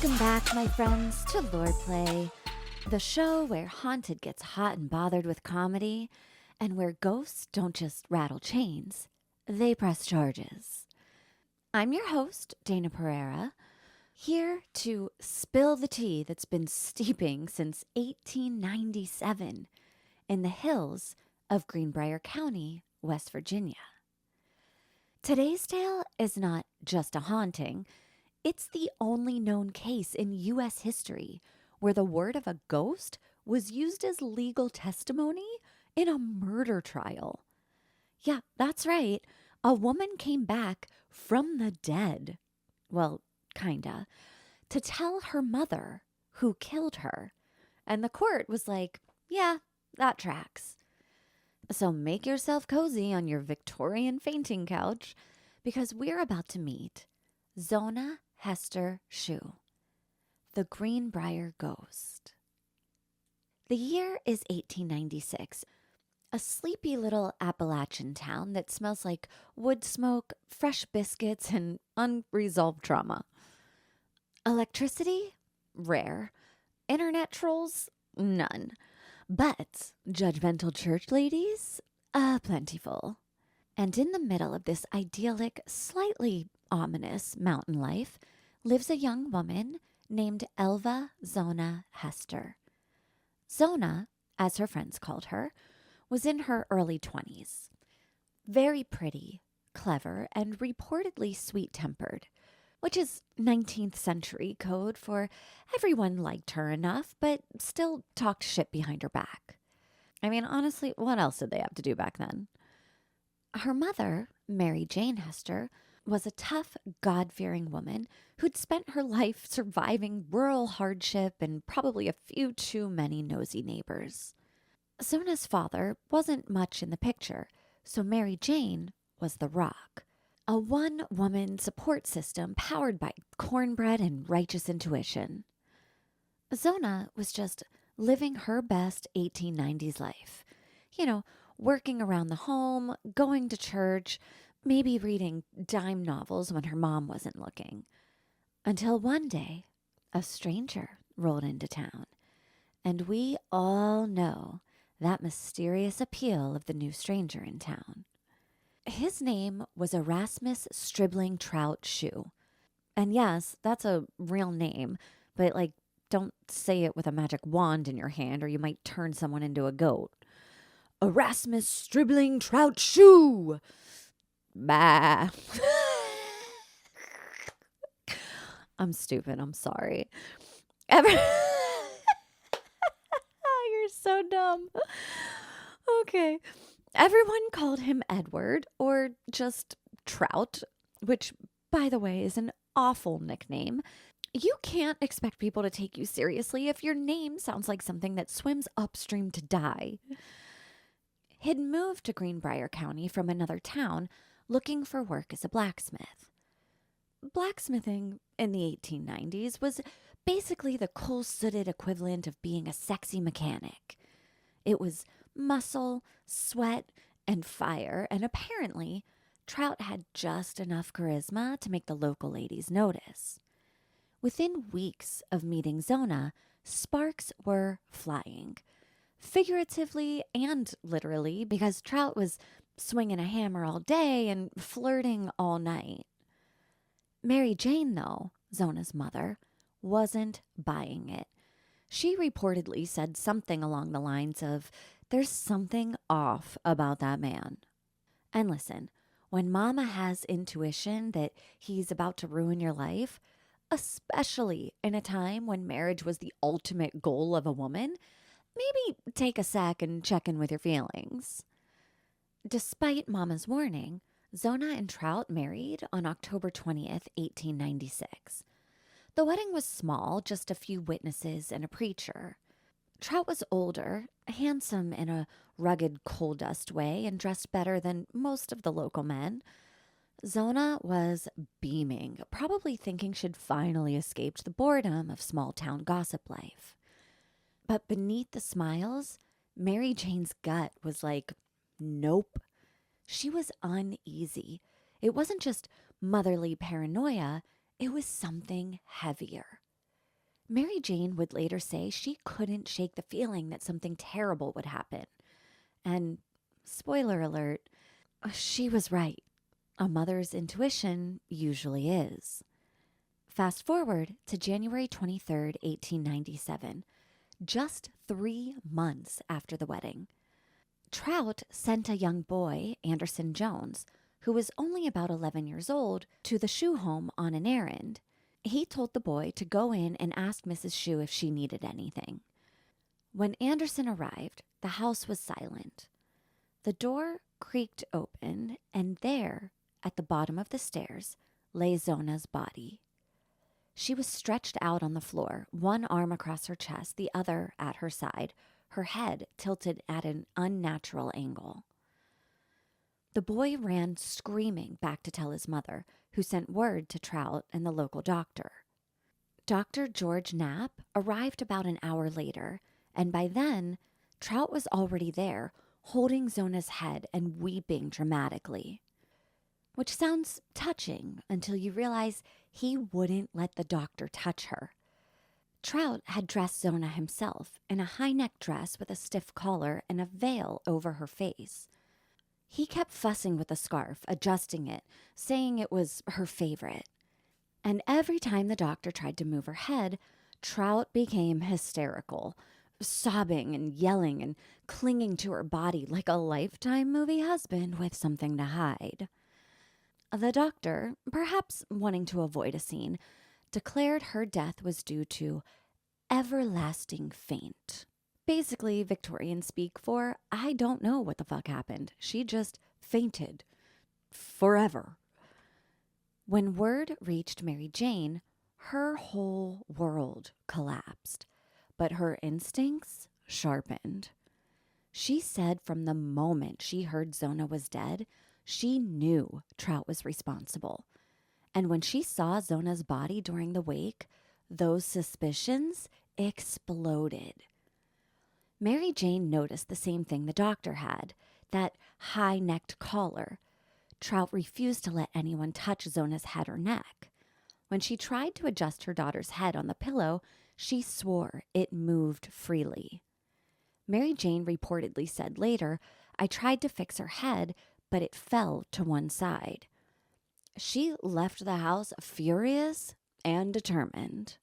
Welcome back, my friends, to Loreplay, the show where haunted gets hot and bothered with comedy, and where ghosts don't just rattle chains, they press charges. I'm your host, Dayna Pereira, here to spill the tea that's been steeping since 1897 in the hills of Greenbrier County, West Virginia. Today's tale is not just a haunting. It's the only known case in U.S. history where the word of a ghost was used as legal testimony in a murder trial. Yeah, that's right. A woman came back from the dead. Well, kinda. To tell her mother who killed her. And the court was like, yeah, that tracks. So make yourself cozy on your Victorian fainting couch because we're about to meet Zona Heaster Shue, the Greenbrier Ghost. The year is 1896, a sleepy little Appalachian town that smells like wood smoke, fresh biscuits, and unresolved trauma. Electricity? Rare. Internet trolls? None. But judgmental church ladies? Plentiful. And in the middle of this idyllic, slightly ominous mountain life lives a young woman named Elva Zona Heaster. Zona, as her friends called her, was in her early 20s. Very pretty, clever, and reportedly sweet-tempered, which is 19th century code for everyone liked her enough, but still talked shit behind her back. I mean, honestly, what else did they have to do back then? Her mother, Mary Jane Heaster, was a tough, God-fearing woman who'd spent her life surviving rural hardship and probably a few too many nosy neighbors. Zona's father wasn't much in the picture, so Mary Jane was the rock. A one-woman support system powered by cornbread and righteous intuition. Zona was just living her best 1890s life. You know, working around the home, going to church, maybe reading dime novels when her mom wasn't looking. Until one day, a stranger rolled into town. And we all know that mysterious appeal of the new stranger in town. His name was Erasmus Stribling Trout Shue. And yes, that's a real name, but don't say it with a magic wand in your hand or you might turn someone into a goat. Erasmus Stribling Trout Shue! Bah. I'm stupid. I'm sorry. You're so dumb. Okay. Everyone called him Edward or just Trout, which, by the way, is an awful nickname. You can't expect people to take you seriously if your name sounds like something that swims upstream to die. He'd moved to Greenbrier County from another town looking for work as a blacksmith. Blacksmithing in the 1890s was basically the coal-sooted equivalent of being a sexy mechanic. It was muscle, sweat, and fire, and apparently Trout had just enough charisma to make the local ladies notice. Within weeks of meeting Zona, sparks were flying. Figuratively and literally, because Trout was swinging a hammer all day and flirting all night. Mary Jane, though, Zona's mother, wasn't buying it. She reportedly said something along the lines of, "There's something off about that man." And listen, when mama has intuition that he's about to ruin your life, especially in a time when marriage was the ultimate goal of a woman, maybe take a sec and check in with your feelings. Despite mama's warning, Zona and Trout married on October 20th, 1896. The wedding was small, just a few witnesses and a preacher. Trout was older, handsome in a rugged coal dust way, and dressed better than most of the local men. Zona was beaming, probably thinking she'd finally escaped the boredom of small-town gossip life. But beneath the smiles, Mary Jane's gut was like, nope. She was uneasy. It wasn't just motherly paranoia, it was something heavier. Mary Jane would later say she couldn't shake the feeling that something terrible would happen. And, spoiler alert, she was right. A mother's intuition usually is. Fast forward to January 23rd, 1897, just 3 months after the wedding. Trout sent a young boy, Anderson Jones, who was only about 11 years old, to the Shue home on an errand. He told the boy to go in and ask Mrs. Shue if she needed anything. When Anderson arrived, the house was silent. The door creaked open, and there, at the bottom of the stairs, lay Zona's body. She was stretched out on the floor, one arm across her chest, the other at her side, her head tilted at an unnatural angle. The boy ran screaming back to tell his mother, who sent word to Trout and the local doctor. Dr. George Knapp arrived about an hour later, and by then, Trout was already there, holding Zona's head and weeping dramatically. Which sounds touching until you realize he wouldn't let the doctor touch her. Trout had dressed Zona himself in a high-neck dress with a stiff collar and a veil over her face. He kept fussing with the scarf, adjusting it, saying it was her favorite. And every time the doctor tried to move her head, Trout became hysterical, sobbing and yelling and clinging to her body like a Lifetime movie husband with something to hide. The doctor, perhaps wanting to avoid a scene, declared her death was due to everlasting faint. Basically, Victorian speak for, I don't know what the fuck happened. She just fainted. Forever. When word reached Mary Jane, her whole world collapsed, but her instincts sharpened. She said from the moment she heard Zona was dead, she knew Trout was responsible. And when she saw Zona's body during the wake, those suspicions exploded. Mary Jane noticed the same thing the doctor had, that high-necked collar. Trout refused to let anyone touch Zona's head or neck. When she tried to adjust her daughter's head on the pillow, she swore it moved freely. Mary Jane reportedly said later, I tried to fix her head, but it fell to one side. She left the house furious and determined.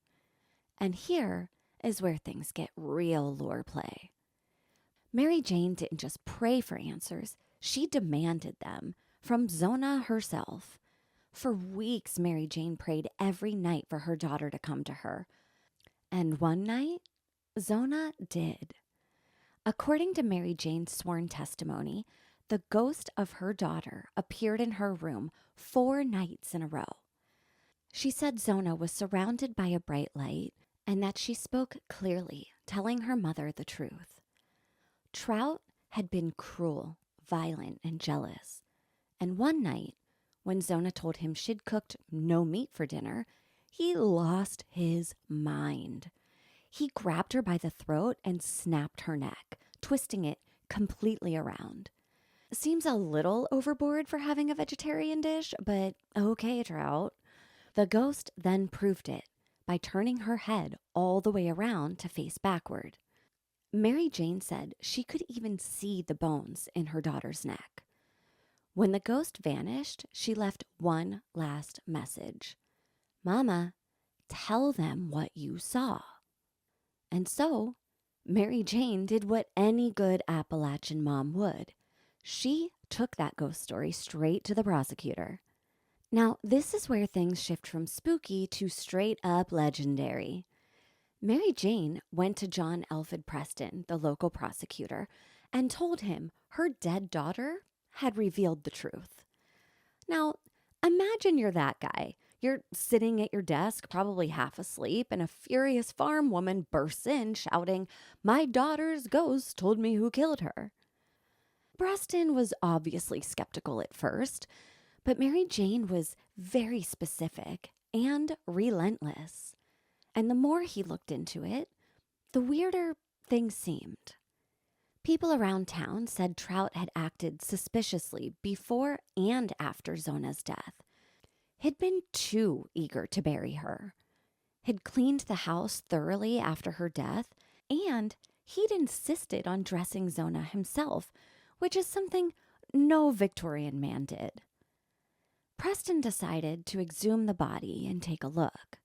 And here is where things get real Loreplay. Mary Jane didn't just pray for answers, she demanded them from Zona herself. For weeks, Mary Jane prayed every night for her daughter to come to her. And one night, Zona did. According to Mary Jane's sworn testimony, the ghost of her daughter appeared in her room 4 nights in a row. She said Zona was surrounded by a bright light and that she spoke clearly, telling her mother the truth. Trout had been cruel, violent, and jealous. And one night, when Zona told him she'd cooked no meat for dinner, he lost his mind. He grabbed her by the throat and snapped her neck, twisting it completely around. Seems a little overboard for having a vegetarian dish, but okay, Trout. The ghost then proved it by turning her head all the way around to face backward. Mary Jane said she could even see the bones in her daughter's neck. When the ghost vanished, she left one last message. Mama, tell them what you saw. And so, Mary Jane did what any good Appalachian mom would. She took that ghost story straight to the prosecutor. Now, this is where things shift from spooky to straight up legendary. Mary Jane went to John Elford Preston, the local prosecutor, and told him her dead daughter had revealed the truth. Now, imagine you're that guy. You're sitting at your desk, probably half asleep, and a furious farm woman bursts in shouting, "My daughter's ghost told me who killed her." Preston was obviously skeptical at first, but Mary Jane was very specific and relentless. And the more he looked into it, the weirder things seemed. People around town said Trout had acted suspiciously before and after Zona's death. He'd been too eager to bury her. had cleaned the house thoroughly after her death, and he'd insisted on dressing Zona himself, which is something no Victorian man did. Preston decided to exhume the body and take a look.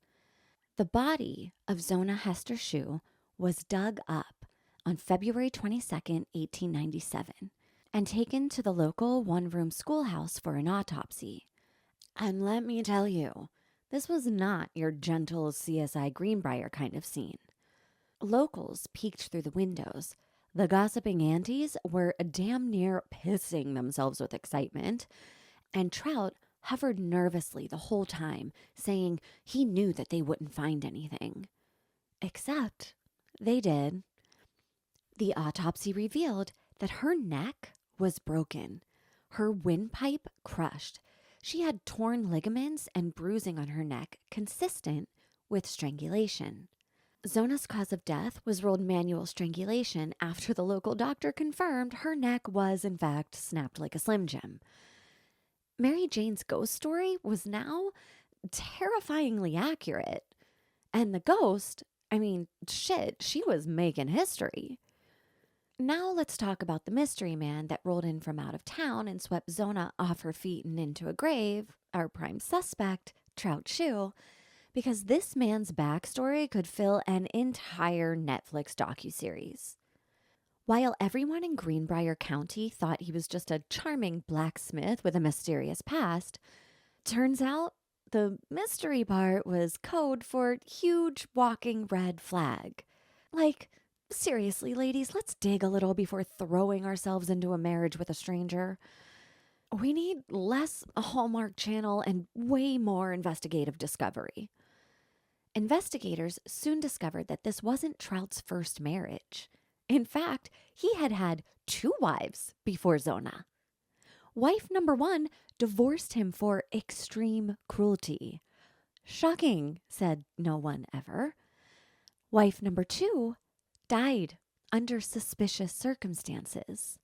The body of Zona Heaster Shue was dug up on February 22nd, 1897, and taken to the local one-room schoolhouse for an autopsy. And let me tell you, this was not your gentle CSI Greenbrier kind of scene. Locals peeked through the windows. The gossiping aunties were damn near pissing themselves with excitement, and Trout hovered nervously the whole time, saying he knew that they wouldn't find anything. Except they did. The autopsy revealed that her neck was broken, her windpipe crushed. She had torn ligaments and bruising on her neck consistent with strangulation. Zona's cause of death was ruled manual strangulation after the local doctor confirmed her neck was, in fact, snapped like a Slim Jim. Mary Jane's ghost story was now terrifyingly accurate. And the ghost, she was making history. Now let's talk about the mystery man that rolled in from out of town and swept Zona off her feet and into a grave, our prime suspect, Trout Shue, because this man's backstory could fill an entire Netflix docuseries. While everyone in Greenbrier County thought he was just a charming blacksmith with a mysterious past, turns out the mystery part was code for huge walking red flag. Like, seriously, ladies, let's dig a little before throwing ourselves into a marriage with a stranger. We need less Hallmark Channel and way more investigative discovery. Investigators soon discovered that this wasn't Trout's first marriage. In fact, he had had 2 wives before Zona. Wife number 1 divorced him for extreme cruelty. Shocking, said no one ever. Wife number 2 died under suspicious circumstances.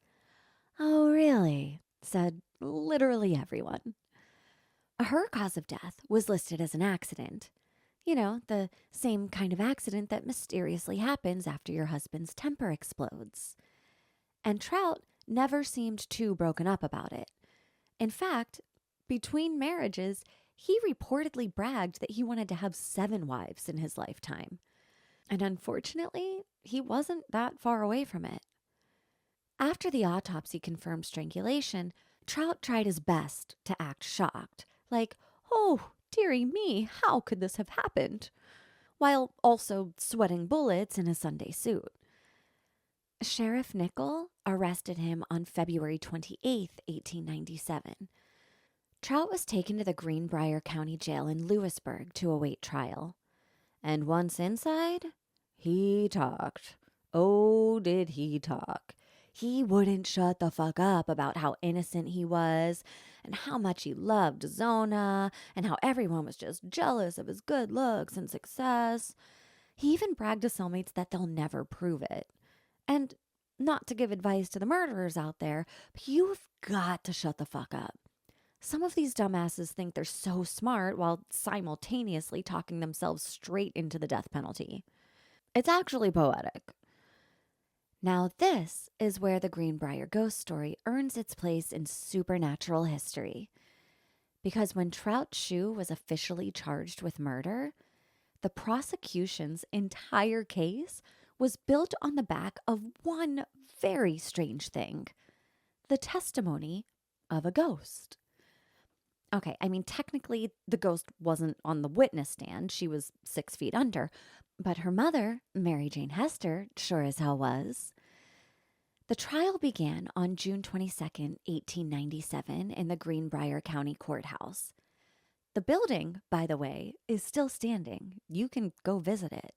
Oh, really? Said literally everyone. Her cause of death was listed as an accident. You know, the same kind of accident that mysteriously happens after your husband's temper explodes. And Trout never seemed too broken up about it. In fact, between marriages, he reportedly bragged that he wanted to have 7 wives in his lifetime. And unfortunately, he wasn't that far away from it. After the autopsy confirmed strangulation, Trout tried his best to act shocked, like, "Oh, dearie me, how could this have happened?" while also sweating bullets in a Sunday suit. Sheriff Nickel arrested him on February 28th, 1897. Trout was taken to the Greenbrier County Jail in Lewisburg to await trial. And once inside, he talked. Oh, did he talk. He wouldn't shut the fuck up about how innocent he was and how much he loved Zona and how everyone was just jealous of his good looks and success. He even bragged to cellmates that they'll never prove it. And not to give advice to the murderers out there, but you've got to shut the fuck up. Some of these dumbasses think they're so smart while simultaneously talking themselves straight into the death penalty. It's actually poetic. Now this is where the Greenbrier Ghost story earns its place in supernatural history. Because when Trout Shue was officially charged with murder, the prosecution's entire case was built on the back of one very strange thing: the testimony of a ghost. Okay, technically the ghost wasn't on the witness stand. She was 6 feet under. But her mother, Mary Jane Hester, sure as hell was. The trial began on June 22nd, 1897 in the Greenbrier County Courthouse. The building, by the way, is still standing. You can go visit it.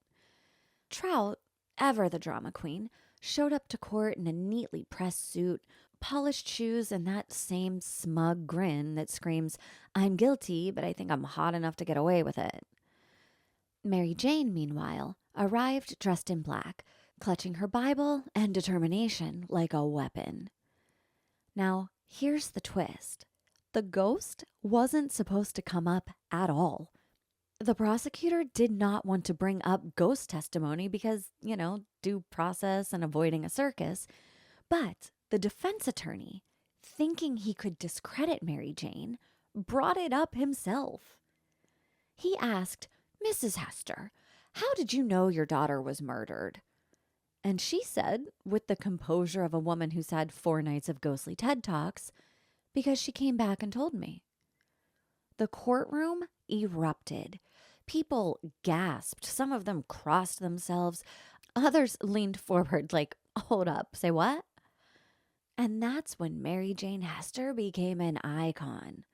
Trout, ever the drama queen, showed up to court in a neatly pressed suit, polished shoes, and that same smug grin that screams, "I'm guilty, but I think I'm hot enough to get away with it." Mary Jane, meanwhile, arrived dressed in black, clutching her Bible and determination like a weapon. Now, here's the twist. The ghost wasn't supposed to come up at all. The prosecutor did not want to bring up ghost testimony because, due process and avoiding a circus. But the defense attorney, thinking he could discredit Mary Jane, brought it up himself. He asked, "Mrs. Hester, how did you know your daughter was murdered?" And she said, with the composure of a woman who's had 4 nights of ghostly TED Talks, "Because she came back and told me." The courtroom erupted. People gasped. Some of them crossed themselves. Others leaned forward like, "Hold up, say what?" And that's when Mary Jane Hester became an icon.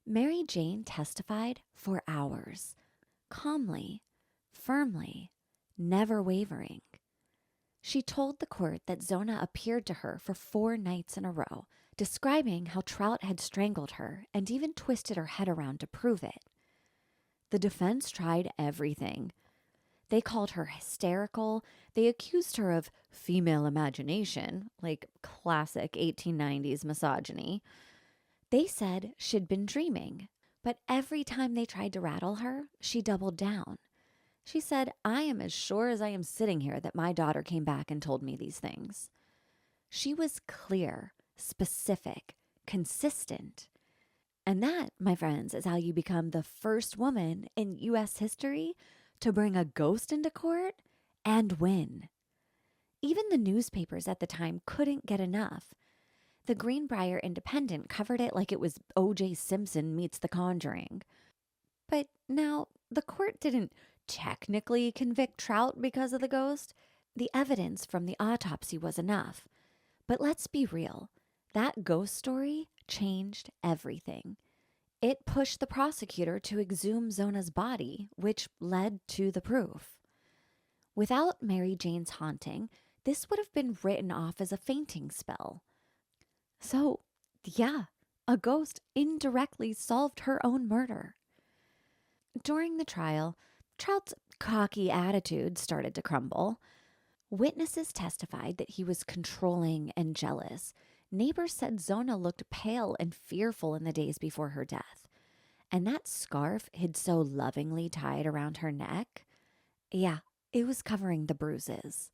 Mary Jane testified for hours, calmly, firmly, never wavering. She told the court that Zona appeared to her for 4 nights in a row, describing how Trout had strangled her and even twisted her head around to prove it. The defense tried everything. They called her hysterical. They accused her of female imagination, like classic 1890s misogyny. They said she'd been dreaming, but every time they tried to rattle her, she doubled down. She said, "I am as sure as I am sitting here that my daughter came back and told me these things." She was clear, specific, consistent. And that, my friends, is how you become the first woman in U.S. history to bring a ghost into court and win. Even the newspapers at the time couldn't get enough. The Greenbrier Independent covered it like it was O.J. Simpson meets The Conjuring. But now, the court didn't technically convict Trout because of the ghost. The evidence from the autopsy was enough. But let's be real. That ghost story changed everything. It pushed the prosecutor to exhume Zona's body, which led to the proof. Without Mary Jane's haunting, this would have been written off as a fainting spell. So, yeah, a ghost indirectly solved her own murder. During the trial, Trout's cocky attitude started to crumble. Witnesses testified that he was controlling and jealous. Neighbors said Zona looked pale and fearful in the days before her death. And that scarf he'd so lovingly tied around her neck, yeah, it was covering the bruises.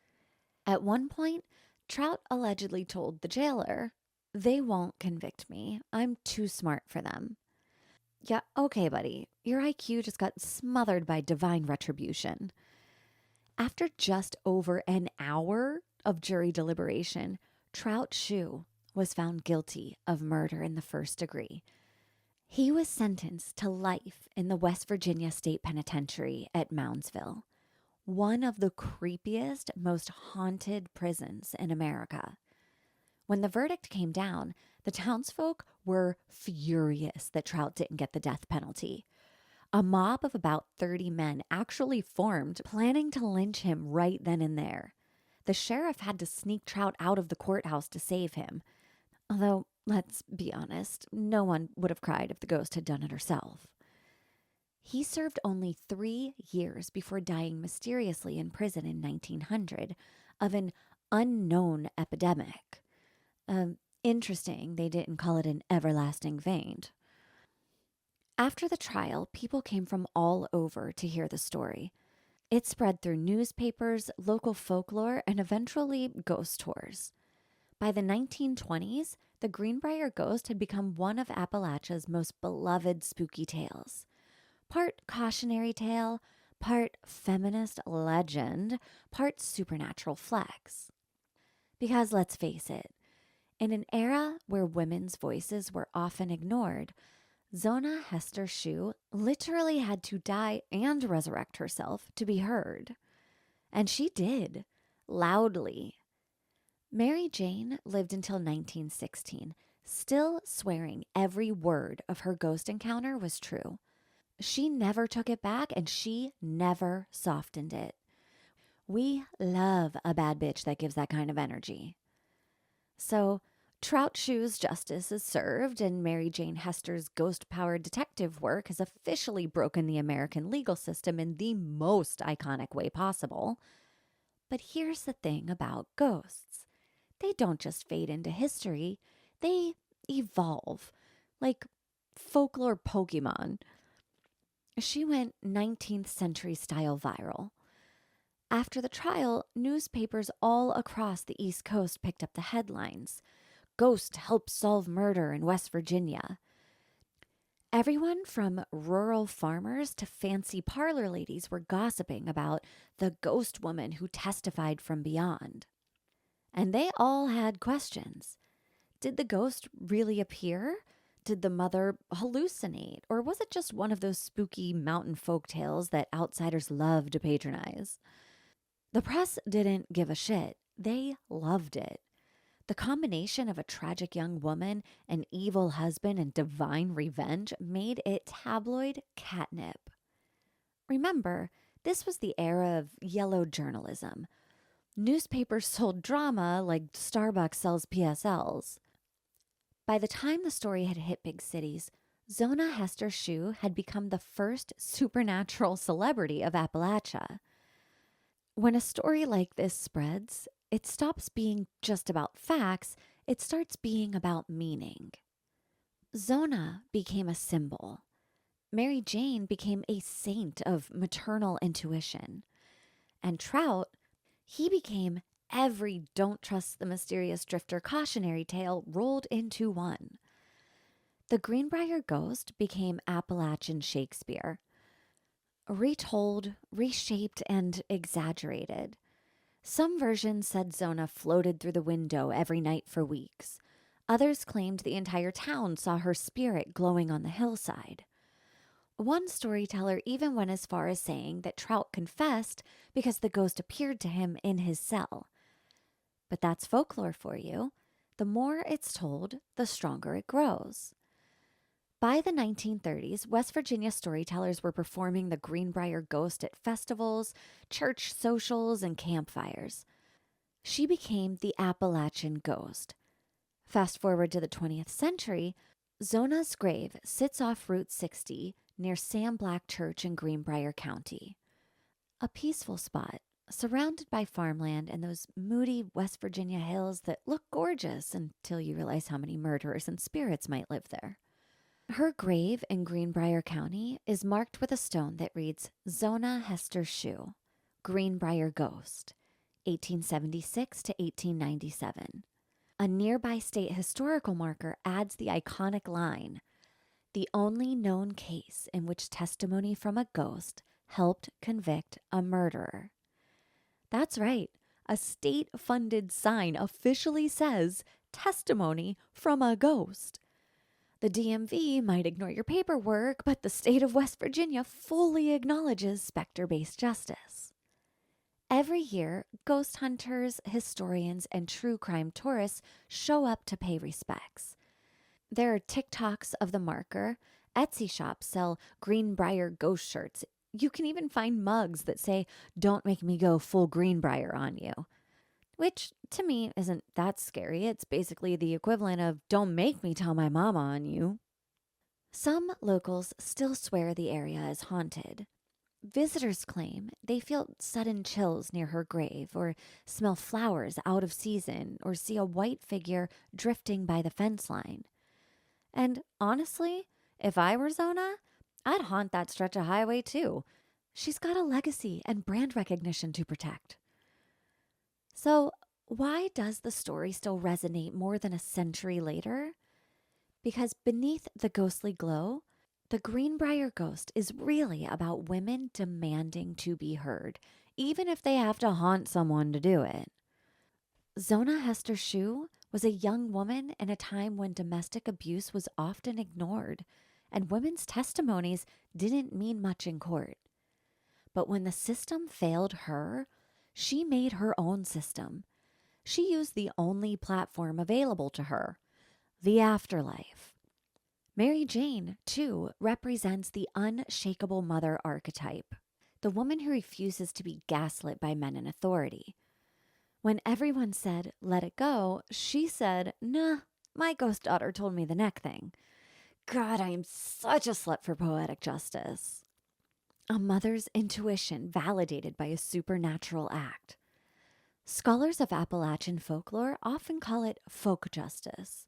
At one point, Trout allegedly told the jailer, "They won't convict me. I'm too smart for them." Yeah, okay, buddy. Your IQ just got smothered by divine retribution. After just over an hour of jury deliberation, Trout Shue was found guilty of murder in the first degree. He was sentenced to life in the West Virginia State Penitentiary at Moundsville, one of the creepiest, most haunted prisons in America. When the verdict came down, the townsfolk were furious that Trout didn't get the death penalty. A mob of about 30 men actually formed, planning to lynch him right then and there. The sheriff had to sneak Trout out of the courthouse to save him. Although, let's be honest, no one would have cried if the ghost had done it herself. He served only 3 years before dying mysteriously in prison in 1900 of an unknown epidemic. Interesting, they didn't call it an everlasting faint. After the trial, people came from all over to hear the story. It spread through newspapers, local folklore, and eventually ghost tours. By the 1920s, the Greenbrier Ghost had become one of Appalachia's most beloved spooky tales. Part cautionary tale, part feminist legend, part supernatural flex. Because let's face it, in an era where women's voices were often ignored, Zona Heaster Shue literally had to die and resurrect herself to be heard. And she did, loudly. Mary Jane lived until 1916, still swearing every word of her ghost encounter was true. She never took it back and she never softened it. We love a bad bitch that gives that kind of energy. So, Trout Shue's justice is served, and Mary Jane Hester's ghost-powered detective work has officially broken the American legal system in the most iconic way possible. But here's the thing about ghosts. They don't just fade into history, they evolve, like folklore Pokemon. She went 19th century style viral. After the trial, newspapers all across the East Coast picked up the headlines. Ghost helps solve murder in West Virginia. Everyone from rural farmers to fancy parlor ladies were gossiping about the ghost woman who testified from beyond. And they all had questions. Did the ghost really appear? Did the mother hallucinate? Or was it just one of those spooky mountain folk tales that outsiders love to patronize? The press didn't give a shit. They loved it. The combination of a tragic young woman, an evil husband, and divine revenge made it tabloid catnip. Remember, this was the era of yellow journalism. Newspapers sold drama like Starbucks sells PSLs. By the time the story had hit big cities, Zona Heaster Shue had become the first supernatural celebrity of Appalachia. When a story like this spreads, it stops being just about facts, it starts being about meaning. Zona became a symbol. Mary Jane became a saint of maternal intuition. And Trout, he became every don't trust the mysterious drifter cautionary tale rolled into one. The Greenbrier Ghost became Appalachian Shakespeare. Retold, reshaped, and exaggerated. Some versions said Zona floated through the window every night for weeks. Others claimed the entire town saw her spirit glowing on the hillside. One storyteller even went as far as saying that Trout confessed because the ghost appeared to him in his cell. But that's folklore for you. The more it's told, the stronger it grows. By the 1930s, West Virginia storytellers were performing the Greenbrier Ghost at festivals, church socials, and campfires. She became the Appalachian Ghost. Fast forward to the 20th century, Zona's grave sits off Route 60 near Sam Black Church in Greenbrier County. A peaceful spot, surrounded by farmland and those moody West Virginia hills that look gorgeous until you realize how many murderers and spirits might live there. Her grave in Greenbrier County is marked with a stone that reads Zona Heaster Shue, Greenbrier Ghost, 1876 to 1897. A nearby state historical marker adds the iconic line, the only known case in which testimony from a ghost helped convict a murderer. That's right, a state-funded sign officially says testimony from a ghost. The DMV might ignore your paperwork, but the state of West Virginia fully acknowledges specter-based justice. Every year, ghost hunters, historians, and true crime tourists show up to pay respects. There are TikToks of the marker. Etsy shops sell Greenbrier Ghost shirts. You can even find mugs that say, "Don't make me go full Greenbrier on you." Which, to me, isn't that scary. It's basically the equivalent of, "Don't make me tell my mama on you." Some locals still swear the area is haunted. Visitors claim they feel sudden chills near her grave, or smell flowers out of season, or see a white figure drifting by the fence line. And honestly, if I were Zona, I'd haunt that stretch of highway too. She's got a legacy and brand recognition to protect. So, why does the story still resonate more than a century later? Because beneath the ghostly glow, the Greenbrier Ghost is really about women demanding to be heard, even if they have to haunt someone to do it. Zona Heaster Shue was a young woman in a time when domestic abuse was often ignored, and women's testimonies didn't mean much in court. But when the system failed her, she made her own system. She used the only platform available to her, the afterlife. Mary Jane, too, represents the unshakable mother archetype, the woman who refuses to be gaslit by men in authority. When everyone said, "Let it go," she said, "Nah, my ghost daughter told me the neck thing." God, I am such a slut for poetic justice. A mother's intuition validated by a supernatural act. Scholars of Appalachian folklore often call it folk justice.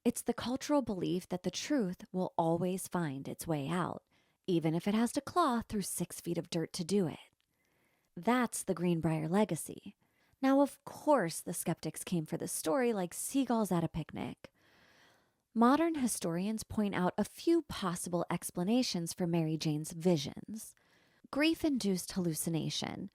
It's the cultural belief that the truth will always find its way out, even if it has to claw through 6 feet of dirt to do it. That's the Greenbrier legacy. Now, of course, the skeptics came for this story like seagulls at a picnic. Modern historians point out a few possible explanations for Mary Jane's visions. Grief-induced hallucination,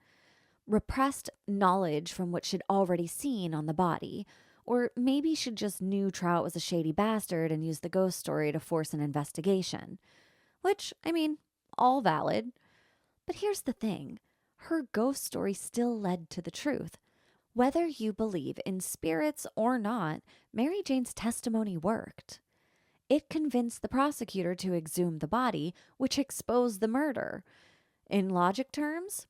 repressed knowledge from what she'd already seen on the body, or maybe she just knew Trout was a shady bastard and used the ghost story to force an investigation. Which, I mean, all valid. But here's the thing. Her ghost story still led to the truth. Whether you believe in spirits or not, Mary Jane's testimony worked. It convinced the prosecutor to exhume the body, which exposed the murder. In logic terms,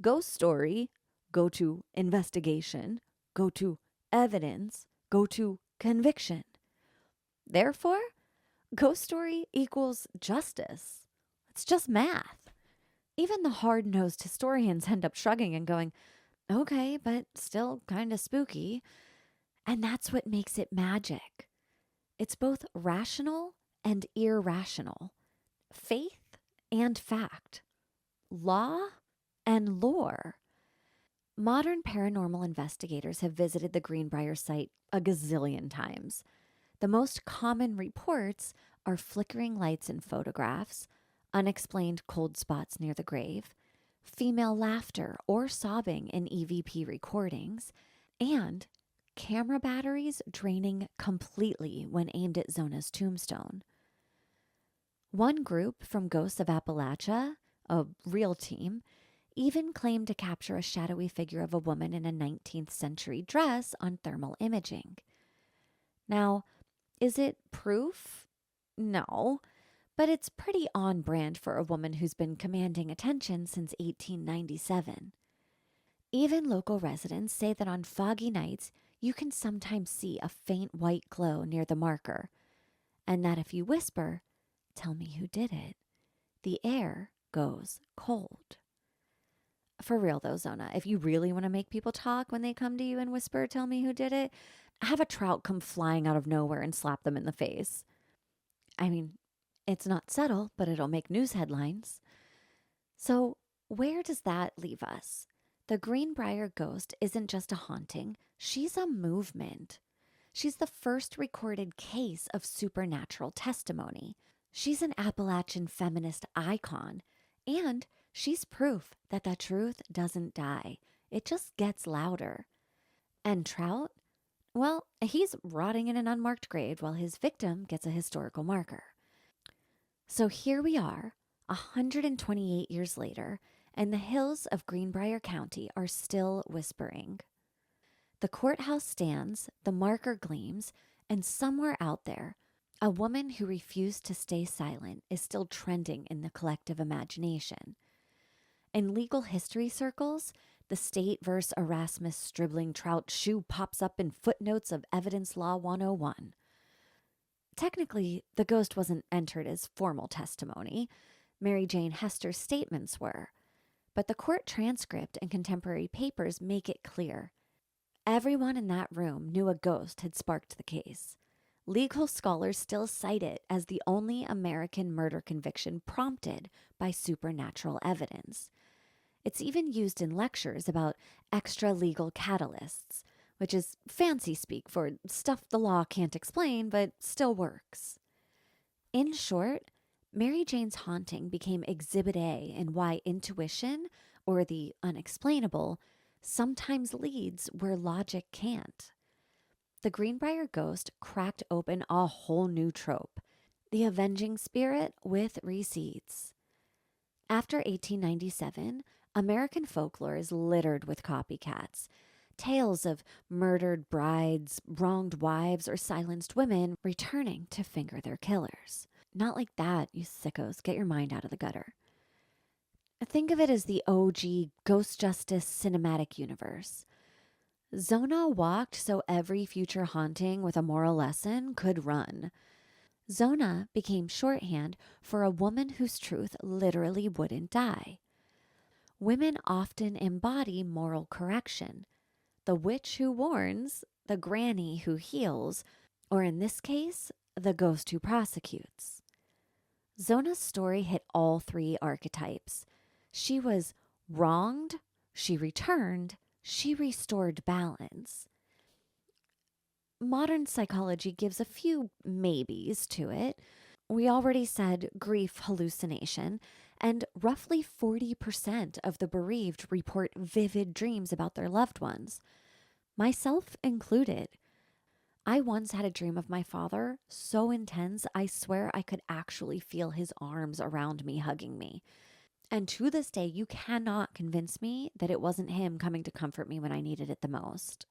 ghost story, go to investigation, go to evidence, go to conviction. Therefore, ghost story equals justice. It's just math. Even the hard-nosed historians end up shrugging and going, okay, but still kind of spooky. And that's what makes it magic. It's both rational and irrational, faith and fact, law and lore. Modern paranormal investigators have visited the Greenbrier site a gazillion times. The most common reports are flickering lights in photographs, unexplained cold spots near the grave, female laughter or sobbing in EVP recordings, and camera batteries draining completely when aimed at Zona's tombstone. One group from Ghosts of Appalachia, a real team, even claimed to capture a shadowy figure of a woman in a 19th century dress on thermal imaging. Now, is it proof? No. But it's pretty on brand for a woman who's been commanding attention since 1897. Even local residents say that on foggy nights, you can sometimes see a faint white glow near the marker, and that if you whisper, "Tell me who did it," the air goes cold. For real though, Zona, if you really want to make people talk when they come to you and whisper, "Tell me who did it," have a trout come flying out of nowhere and slap them in the face. I mean, it's not subtle, but it'll make news headlines. So where does that leave us? The Greenbrier Ghost isn't just a haunting, she's a movement. She's the first recorded case of supernatural testimony. She's an Appalachian feminist icon, and she's proof that the truth doesn't die. It just gets louder. And Trout? Well, he's rotting in an unmarked grave while his victim gets a historical marker. So here we are, 128 years later, and the hills of Greenbrier County are still whispering. The courthouse stands, the marker gleams, and somewhere out there, a woman who refused to stay silent is still trending in the collective imagination. In legal history circles, the State versus Erasmus Stribling Trout Shue pops up in footnotes of Evidence Law 101. Technically, the ghost wasn't entered as formal testimony. Mary Jane Hester's statements were. But the court transcript and contemporary papers make it clear. Everyone in that room knew a ghost had sparked the case. Legal scholars still cite it as the only American murder conviction prompted by supernatural evidence. It's even used in lectures about extra-legal catalysts, which is fancy speak for stuff the law can't explain but still works. In short, Mary Jane's haunting became Exhibit A in why intuition, or the unexplainable, sometimes leads where logic can't. The Greenbrier Ghost cracked open a whole new trope, the avenging spirit with receipts. After 1897, American folklore is littered with copycats. Tales of murdered brides, wronged wives, or silenced women returning to finger their killers. Not like that, you sickos. Get your mind out of the gutter. Think of it as the OG Ghost Justice cinematic universe. Zona walked so every future haunting with a moral lesson could run. Zona became shorthand for a woman whose truth literally wouldn't die. Women often embody moral correction. The witch who warns, the granny who heals, or in this case, the ghost who prosecutes. Zona's story hit all three archetypes. She was wronged, she returned, she restored balance. Modern psychology gives a few maybes to it. We already said grief hallucination, and roughly 40% of the bereaved report vivid dreams about their loved ones, myself included. I once had a dream of my father so intense I swear I could actually feel his arms around me hugging me. And to this day, you cannot convince me that it wasn't him coming to comfort me when I needed it the most.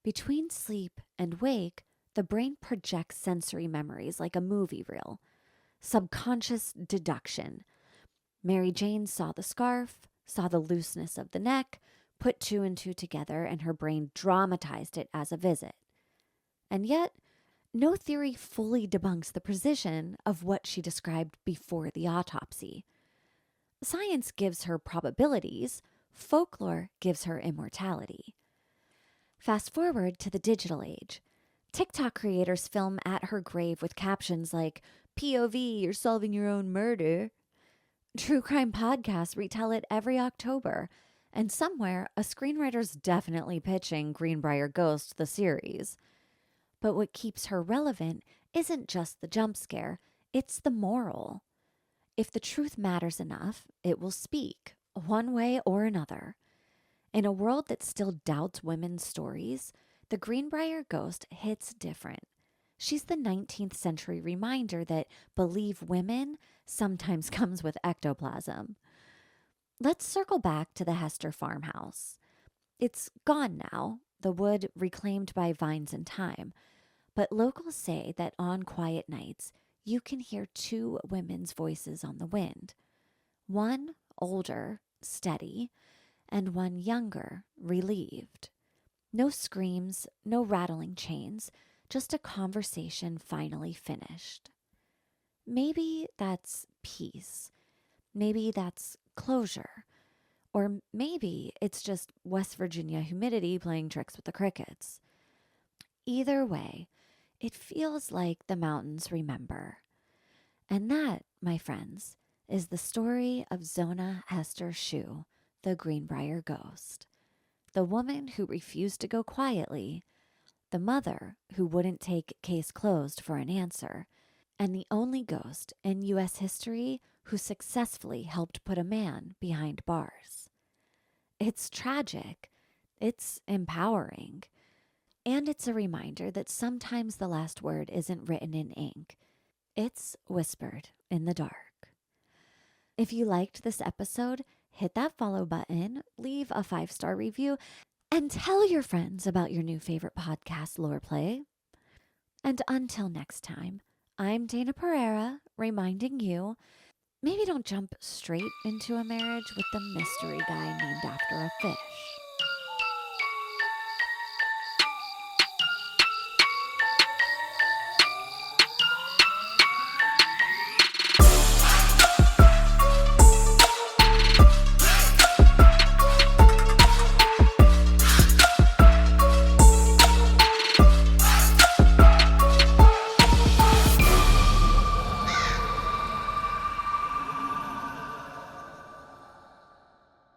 Between sleep and wake, the brain projects sensory memories like a movie reel. Subconscious deduction. Mary Jane saw the scarf, saw the looseness of the neck, put two and two together, and her brain dramatized it as a visit. And yet, no theory fully debunks the precision of what she described before the autopsy. Science gives her probabilities, folklore gives her immortality. Fast forward to the digital age. TikTok creators film at her grave with captions like, POV, you're solving your own murder. True crime podcasts retell it every October. And somewhere, a screenwriter's definitely pitching Greenbrier Ghost, the series. But what keeps her relevant isn't just the jump scare, it's the moral. If the truth matters enough, it will speak, one way or another. In a world that still doubts women's stories, the Greenbrier Ghost hits different. She's the 19th century reminder that believe women sometimes comes with ectoplasm. Let's circle back to the Heaster farmhouse. It's gone now, the wood reclaimed by vines and time. But locals say that on quiet nights, you can hear two women's voices on the wind. One older, steady, and one younger, relieved. No screams, no rattling chains, just a conversation finally finished. Maybe that's peace. Maybe that's closure. Or maybe it's just West Virginia humidity playing tricks with the crickets. Either way, it feels like the mountains remember. And that, my friends, is the story of Zona Heaster Shue, the Greenbrier Ghost. The woman who refused to go quietly, the mother who wouldn't take case closed for an answer, and the only ghost in U.S. history who successfully helped put a man behind bars. It's tragic. It's empowering. And it's a reminder that sometimes the last word isn't written in ink. It's whispered in the dark. If you liked this episode, hit that follow button, leave a 5-star review, and tell your friends about your new favorite podcast, Loreplay. And until next time, I'm Dayna Pereira, reminding you, maybe don't jump straight into a marriage with the mystery guy named after a fish.